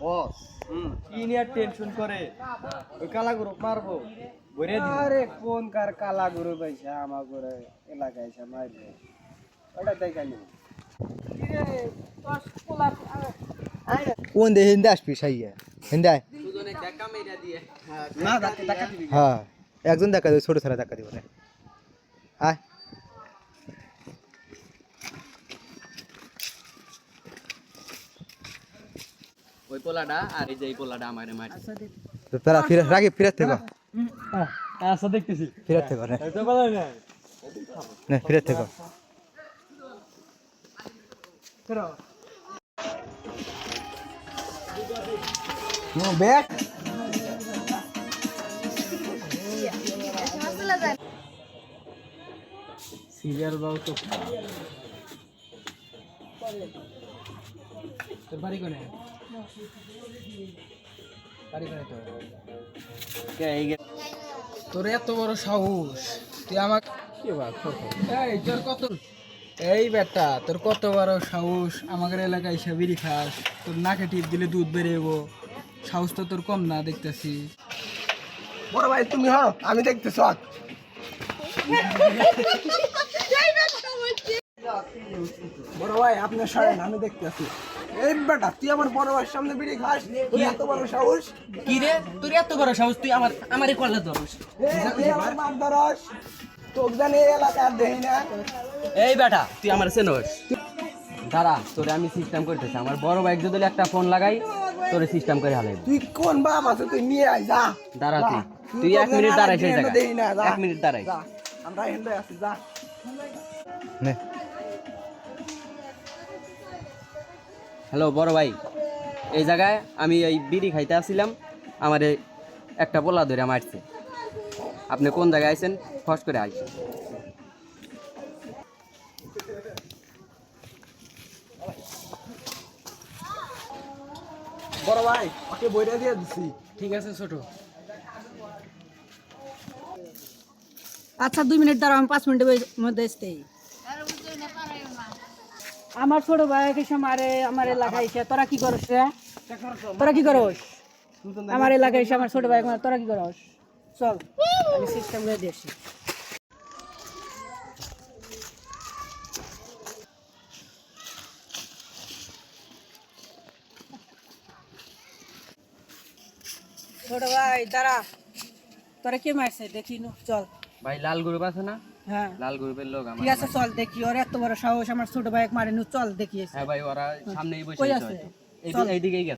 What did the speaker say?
বস কি নিয়ে টেনশন করে ওই কালা গ্রুপ মারবো বইরে দিই আরে কোন কার কালা গরু পাইছে আমার করে এলাকায় এসে মারবে ওটা দেখানি কোন দে হিন্দে আসবি সাইয়া হিন্দে দুজনে দেখা মেরা দিয়ে না দেখা দিবি হ্যাঁ একজন দেখা দেবে ছোট ছেলে দেখা দিব না আয় ওই পোলাটা আর এই যে এই পোলাটা আমারে মারি তো তারা ফিরে রাগে ফিরে থেকে আচ্ছা দেখতেছি ফিরে থেকে না তো বলা না না ফিরে থেকে নো ব্যাক সিরিয়াল বাউ তো তোর বাড়ি কোনে বাড়ি কোনে তোর কে এই তোর এত বড় সাহস তুই আমাকে কি বাল এই তোর কত এই বেটা তোর কত বড় সাহস আমাদের এলাকায় এসে বিড়ি খাস তোর নাকে টিপ দিলে দুধ বেরিয়েবো সাহস তো তোর কম না দেখতেছি বড় ভাই তুমি হও আমি দেখতেছ বড় ভাই আপনার সরেন আমি দেখতেছি এই বেটা তুই আমার বড় ভাইয়ের সামনে বিড়ি খাস তুই এত বড় সাহস কি রে তোর এত বড় সাহস তুই আমারে কলে ধরস এই আমার মার দরস তোক জানি এই এলাকার দেই না এই বেটা তুই আমার চেনস দাঁড়া তোরে আমি সিস্টেম করতেছি আমার বড় ভাই যদি একটা ফোন লাগাই তোরে সিস্টেম করে হালাই তুই কোন বাপ আছে তুই নিয়ে আয় যা দাঁড়া যা। তুই তোক 1 মিনিট জানি দাঁড়াই আর সেই একদিনও দেই না, যা। জায়গায় 1 মিনিট দাঁড়াই যা আমরা হেন্ডে আছি যা নে হ্যালো বড় ভাই এই জায়গায় আমি এই বিড়ি খাইতে আসছিলাম আমার একটা পোলা ধরে মারছে আপনি কোন জায়গায় আছেন ফস করে আইসেন বড় ভাই ওকে বইটা দিয়ে দিছি ঠিক আছে ছোট আচ্ছা 2 মিনিট দাঁড়াও আমি 5 মিনিটের মধ্যে আসতেই আমার ছোট ভাই এসে মারে আমার এলাকায় এসে তোরা কি করস রে তোরা কি করস আমার এলাকায় এসে আমার ছোট ভাই মারে তোরা কি করস চল আমি সিস্টেম করে দিয়েছি ছোট ভাই দাঁড়া তোরা কে মারছে দেখি নু চল ভাই লাল গ্রুপ আছে না হ্যাঁ লাল গ্রুপের লোক আমার ঠিক আছে চল দেখি ওর এত বড় সাহস আমার ছোট ভাই মারে নু চল দেখি হ্যাঁ ভাই ওরা সামনেই বসে কই আছে আছে? হয়তো। এইদিকেই গেছে